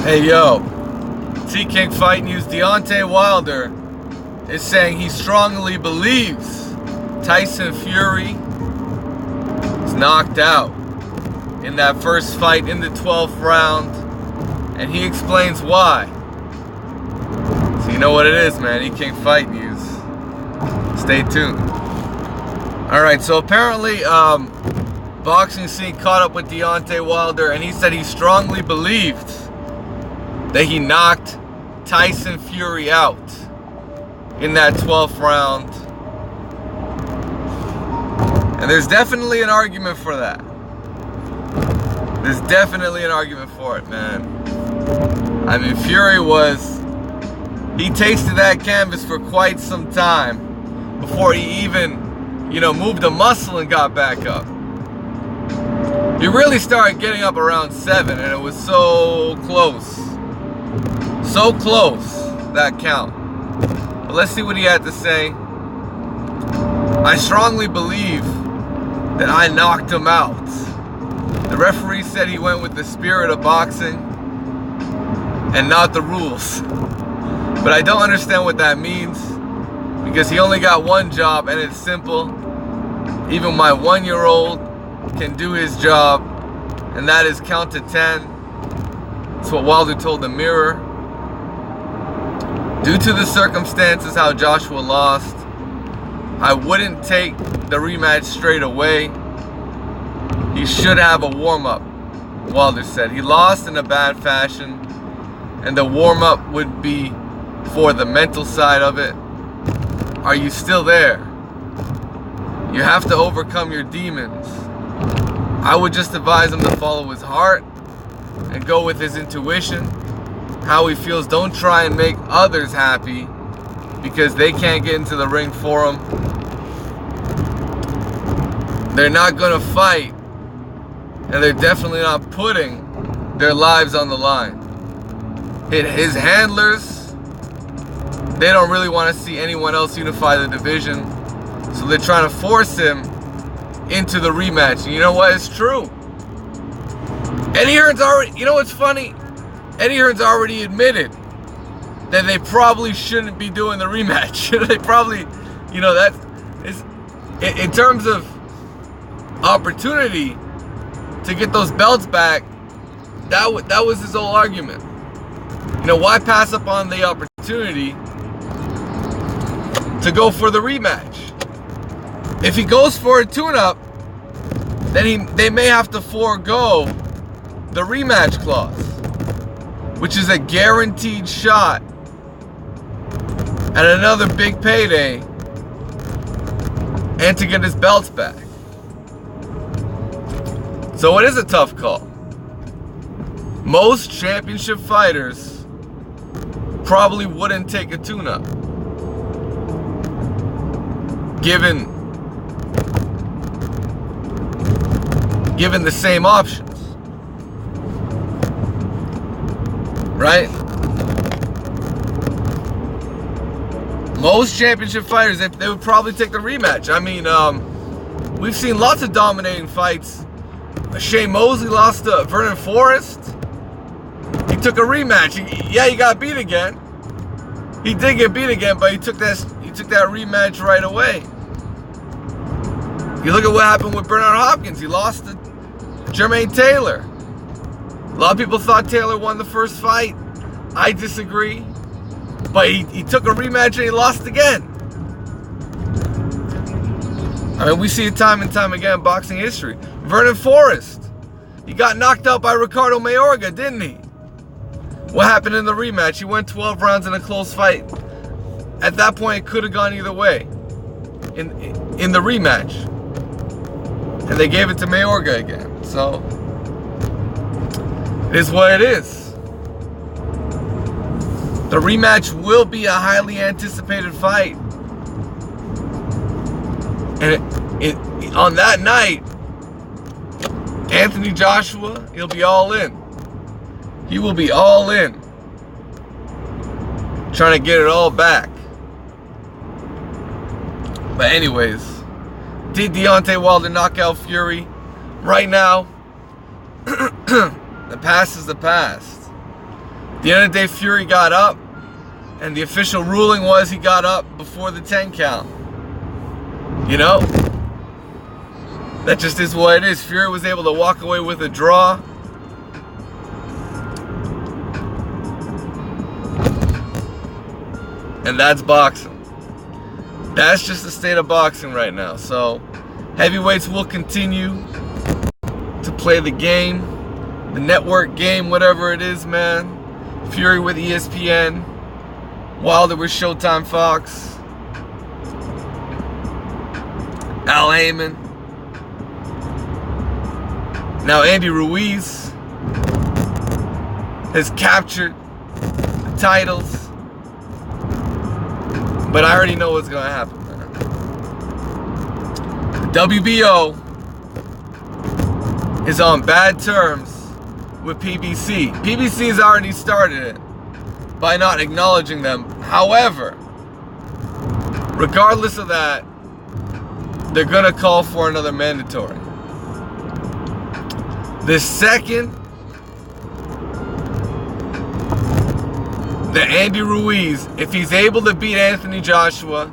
Hey yo, T-King Fight News. Deontay Wilder is saying he strongly believes Tyson Fury is knocked out in that first fight in the 12th round, and he explains why. So you know what it is, man. T-King Fight News. Stay tuned. Alright, so apparently boxing scene caught up with Deontay Wilder, and he said he strongly believed that he knocked Tyson Fury out in that 12th round. And there's definitely an argument for that. There's definitely an argument for it, man. I mean, Fury he tasted that canvas for quite some time before he even, moved a muscle and got back up. He really started getting up around 7, and it was so close. So close, that count. But let's see what he had to say. I strongly believe that I knocked him out. The referee said he went with the spirit of boxing and not the rules. But I don't understand what that means, because he only got one job, and it's simple. Even my 1-year-old can do his job, and that is count to 10. That's what Wilder told the Mirror. Due to the circumstances how Joshua lost, I wouldn't take the rematch straight away. He should have a warm-up, Wilder said. He lost in a bad fashion, and the warm-up would be for the mental side of it. Are you still there? You have to overcome your demons. I would just advise him to follow his heart and go with his intuition, how he feels. Don't try and make others happy because they can't get into the ring for him. They're not gonna fight, and they're definitely not putting their lives on the line. His handlers, they don't really want to see anyone else unify the division, so they're trying to force him into the rematch. And you know what? It's true. Eddie Hearn's already, you know what's funny? Eddie Hearn's already admitted that they probably shouldn't be doing the rematch. They probably, that is, in terms of opportunity to get those belts back, that was his whole argument. Why pass up on the opportunity to go for the rematch? If he goes for a tune-up, then they may have to forego the rematch clause, which is a guaranteed shot at another big payday and to get his belts back. So it is a tough call. Most championship fighters probably wouldn't take a tune-up, given the same options, right? Most championship fighters, they would probably take the rematch. I mean, we've seen lots of dominating fights. Shane Mosley lost to Vernon Forrest. He took a rematch. He got beat again. He did get beat again, but he took that rematch right away. You look at what happened with Bernard Hopkins. He lost to Jermaine Taylor. A lot of people thought Taylor won the first fight. I disagree. But he took a rematch and he lost again. I mean, we see it time and time again in boxing history. Vernon Forrest, he got knocked out by Ricardo Mayorga, didn't he? What happened in the rematch? He went 12 rounds in a close fight. At that point, it could have gone either way in the rematch. And they gave it to Mayorga again. So, it is what it is. The rematch will be a highly anticipated fight. And on that night, Anthony Joshua, he'll be all in. He will be all in, trying to get it all back. But anyways, did Deontay Wilder knock out Fury? Right now, the past is the past. the end of the day, Fury got up, and the official ruling was he got up before the 10 count. You know? That just is what it is. Fury was able to walk away with a draw. And that's boxing. That's just the state of boxing right now. So, heavyweights will continue to play the game, the network game, whatever it is, man. Fury with ESPN, Wilder with Showtime Fox, Al Heyman. Now Andy Ruiz has captured the titles, but I already know what's gonna happen, man. The WBO is on bad terms with PBC. PBC has already started it by not acknowledging them. However, regardless of that, they're gonna call for another mandatory. The second that Andy Ruiz, if he's able to beat Anthony Joshua,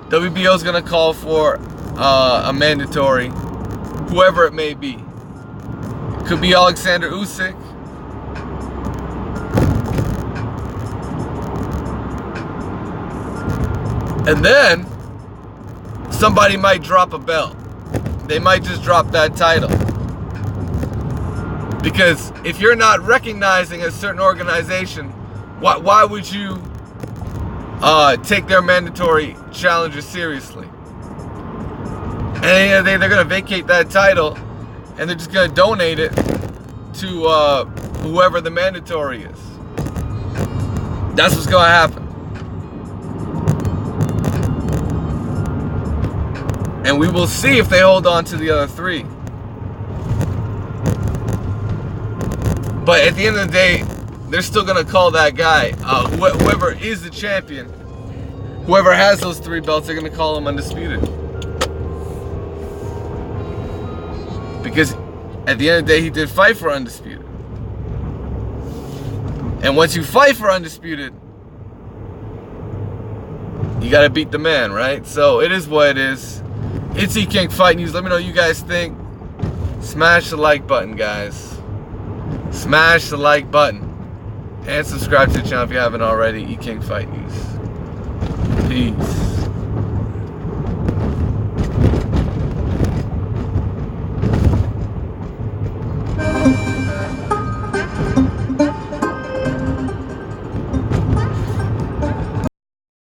WBO is gonna call for a mandatory, whoever it may be. Could be Alexander Usyk. And then somebody might drop a belt. They might just drop that title. Because if you're not recognizing a certain organization, why would you take their mandatory challenges seriously? And they're going to vacate that title, and they're just going to donate it to whoever the mandatory is. That's what's going to happen. And we will see if they hold on to the other three. But at the end of the day, they're still going to call that guy, whoever is the champion, whoever has those 3 belts, they're going to call him undisputed. Because at the end of the day, he did fight for undisputed. And once you fight for undisputed, you got to beat the man, right? So it is what it is. It's E-King Fight News. Let me know what you guys think. Smash the like button, guys. Smash the like button. And subscribe to the channel if you haven't already. E-King Fight News. Peace.